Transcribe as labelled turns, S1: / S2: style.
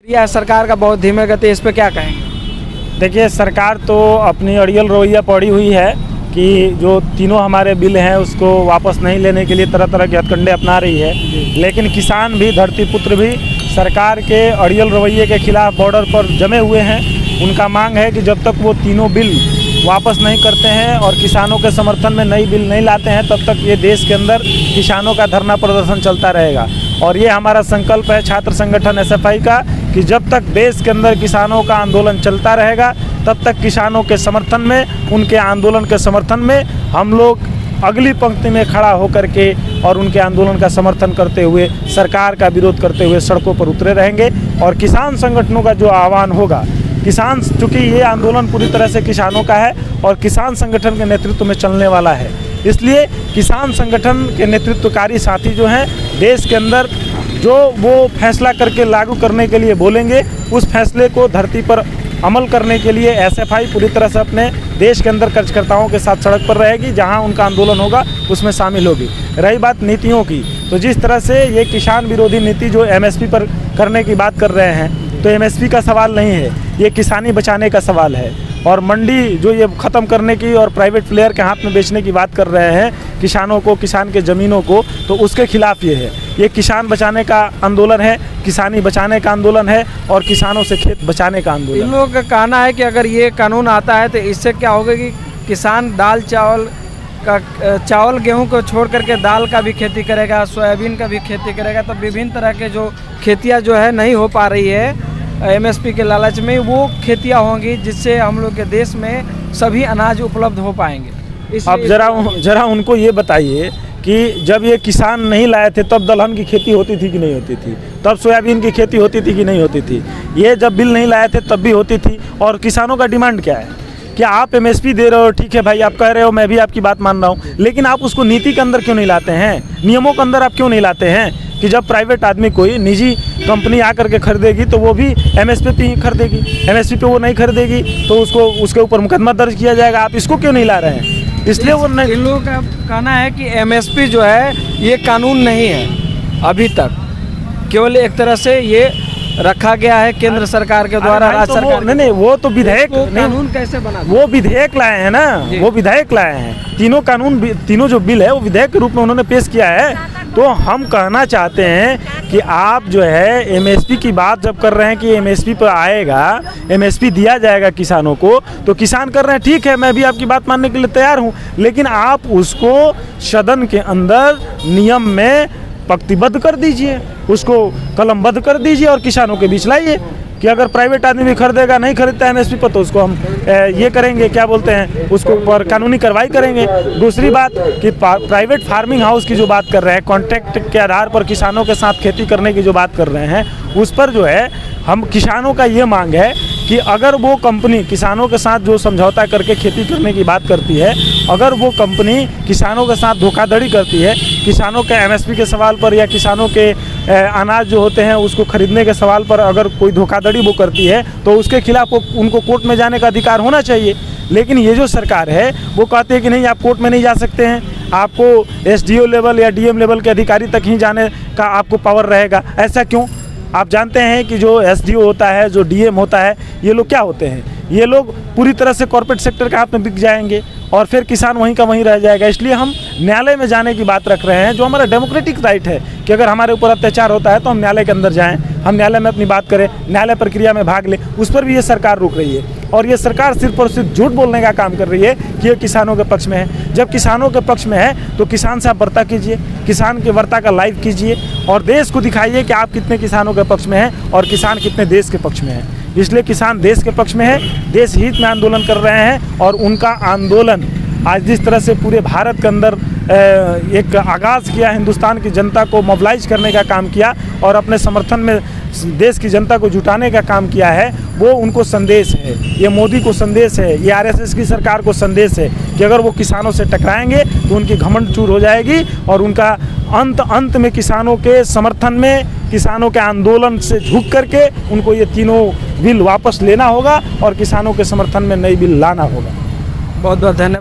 S1: यह सरकार का बहुत धीमे गति, इस पे क्या कहेंगे?
S2: देखिए, सरकार तो अपनी अड़ियल रवैया पड़ी हुई है कि जो तीनों हमारे बिल हैं उसको वापस नहीं लेने के लिए तरह तरह के हथकंडे अपना रही है। लेकिन किसान भी, धरती पुत्र भी सरकार के अड़ियल रवैये के खिलाफ बॉर्डर पर जमे हुए हैं। उनका मांग है कि जब तक वो तीनों बिल वापस नहीं करते हैं और किसानों के समर्थन में नई बिल नहीं लाते हैं, तब तक ये देश के अंदर किसानों का धरना प्रदर्शन चलता रहेगा। और ये हमारा संकल्प है छात्र संगठन SFI का कि जब तक देश के अंदर किसानों का आंदोलन चलता रहेगा, तब तक किसानों के समर्थन में, उनके आंदोलन के समर्थन में हम लोग अगली पंक्ति में खड़ा होकर के और उनके आंदोलन का समर्थन करते हुए, सरकार का विरोध करते हुए सड़कों पर उतरे रहेंगे। और किसान संगठनों का जो आह्वान होगा, किसान, चूँकि ये आंदोलन पूरी तरह से किसानों का है और किसान संगठन के नेतृत्व में चलने वाला है, इसलिए किसान संगठन के नेतृत्वकारी साथी जो हैं, देश के अंदर जो वो फैसला करके लागू करने के लिए बोलेंगे, उस फैसले को धरती पर अमल करने के लिए SFI पूरी तरह से अपने देश के अंदर कार्यकर्ताओं के साथ सड़क पर रहेगी। जहां उनका आंदोलन होगा उसमें शामिल होगी। रही बात नीतियों की, तो जिस तरह से ये किसान विरोधी नीति जो MSP पर करने की बात कर रहे हैं, तो MSP का सवाल नहीं है, ये किसानी बचाने का सवाल है। और मंडी जो ये ख़त्म करने की और प्राइवेट प्लेयर के हाथ में बेचने की बात कर रहे हैं किसानों को, किसान के ज़मीनों को, तो उसके खिलाफ ये है। ये किसान बचाने का आंदोलन है, किसानी बचाने का आंदोलन है और किसानों से खेत बचाने का आंदोलन।
S1: इन लोगों का कहना है कि अगर ये कानून आता है तो इससे क्या होगा कि किसान दाल चावल गेहूं को छोड़ करके दाल का भी खेती करेगा, सोयाबीन का भी खेती करेगा। तो विभिन्न तरह के जो खेतियाँ जो है नहीं हो पा रही है MSP के लालच में, वो खेतियाँ होंगी जिससे हम लोग के देश में सभी अनाज उपलब्ध हो पाएंगे।
S2: अब जरा उनको ये बताइए कि जब ये किसान नहीं लाए थे तब दलहन की खेती होती थी कि नहीं होती थी, तब सोयाबीन की खेती होती थी कि नहीं होती थी। ये जब बिल नहीं लाए थे तब भी होती थी। और किसानों का डिमांड क्या है कि आप MSP दे रहे हो, ठीक है भाई, आप कह रहे हो, मैं भी आपकी बात मान रहा हूँ, लेकिन आप उसको नीति के अंदर क्यों नहीं लाते हैं, नियमों के अंदर आप क्यों नहीं लाते हैं कि जब प्राइवेट आदमी कोई निजी कंपनी आकर के खरीदेगी तो वो भी MSP पे ही खरीदेगी, MSP पे वो नहीं खरीदेगी तो उसके ऊपर मुकदमा दर्ज किया जाएगा। आप इसको क्यों नहीं ला रहे हैं? इसलिए वो नहीं।
S1: इन लोगों का कहना है कि MSP जो है ये कानून नहीं है, अभी तक केवल एक तरह से ये रखा गया है केंद्र सरकार के द्वारा, राज्य सरकार।
S2: नहीं, वो तो विधेयक,
S1: कानून कैसे बना,
S2: वो विधेयक लाए हैं ना, वो विधेयक लाए हैं। तीनों कानून, तीनों जो बिल है वो विधेयक के रूप में उन्होंने पेश किया है। तो हम कहना चाहते हैं कि आप जो है MSP की बात जब कर रहे हैं कि MSP पर आएगा, MSP दिया जाएगा किसानों को, तो किसान कर रहे हैं, ठीक है, मैं भी आपकी बात मानने के लिए तैयार हूँ, लेकिन आप उसको सदन के अंदर नियम में पंक्तिबद्ध कर दीजिए, उसको कलमबद्ध कर दीजिए और किसानों के बीच लाइए कि अगर प्राइवेट आदमी भी खरीदेगा, नहीं खरीदता MSP पर, तो उसको हम ये करेंगे, क्या बोलते हैं, उसको पर कानूनी कार्रवाई करेंगे। दूसरी बात कि प्राइवेट फार्मिंग हाउस की जो बात कर रहे हैं, कॉन्ट्रैक्ट के आधार पर किसानों के साथ खेती करने की जो बात कर रहे हैं, उस पर जो है हम किसानों का ये मांग है कि अगर वो कंपनी किसानों के साथ जो समझौता करके खेती करने की बात करती है, अगर वो कंपनी किसानों के साथ धोखाधड़ी करती है, किसानों के MSP के सवाल पर या किसानों के अनाज जो होते हैं उसको खरीदने के सवाल पर अगर कोई धोखाधड़ी वो करती है, तो उसके खिलाफ उनको कोर्ट में जाने का अधिकार होना चाहिए। लेकिन ये जो सरकार है वो कहते हैं कि नहीं, आप कोर्ट में नहीं जा सकते हैं, आपको SDO लेवल या DM लेवल के अधिकारी तक ही जाने का आपको पावर रहेगा। ऐसा क्यों? आप जानते हैं कि जो SDO होता है, जो DM होता है, ये लोग क्या होते हैं, ये लोग पूरी तरह से कॉर्पोरेट सेक्टर के हाथ में बिक जाएंगे और फिर किसान वहीं का वहीं रह जाएगा। इसलिए हम न्यायालय में जाने की बात रख रहे हैं, जो हमारा डेमोक्रेटिक राइट है कि अगर हमारे ऊपर अत्याचार होता है तो हम न्यायालय के अंदर जाएं, हम न्यायालय में अपनी बात करें, न्यायालय प्रक्रिया में भाग लें। उस पर भी ये सरकार रुक रही है और ये सरकार सिर्फ और सिर्फ झूठ बोलने का काम कर रही है कि ये किसानों के पक्ष में है। जब किसानों के पक्ष में है तो किसान से आप वार्ता कीजिए, किसान की वार्ता का लाइव कीजिए और देश को दिखाइए कि आप कितने किसानों के पक्ष में हैं और किसान कितने देश के पक्ष में है। इसलिए किसान देश के पक्ष में है, देश हित में आंदोलन कर रहे हैं और उनका आंदोलन आज जिस तरह से पूरे भारत के अंदर एक आगाज़ किया, हिंदुस्तान की जनता को मोबिलाइज करने का काम किया और अपने समर्थन में देश की जनता को जुटाने का काम किया है, वो उनको संदेश है। ये मोदी को संदेश है, ये RSS की सरकार को संदेश है कि अगर वो किसानों से टकराएंगे तो उनकी घमंड चूर हो जाएगी और उनका अंत में किसानों के समर्थन में, किसानों के आंदोलन से झुक करके उनको ये तीनों बिल वापस लेना होगा और किसानों के समर्थन में नई बिल लाना होगा।
S1: बहुत बहुत धन्यवाद।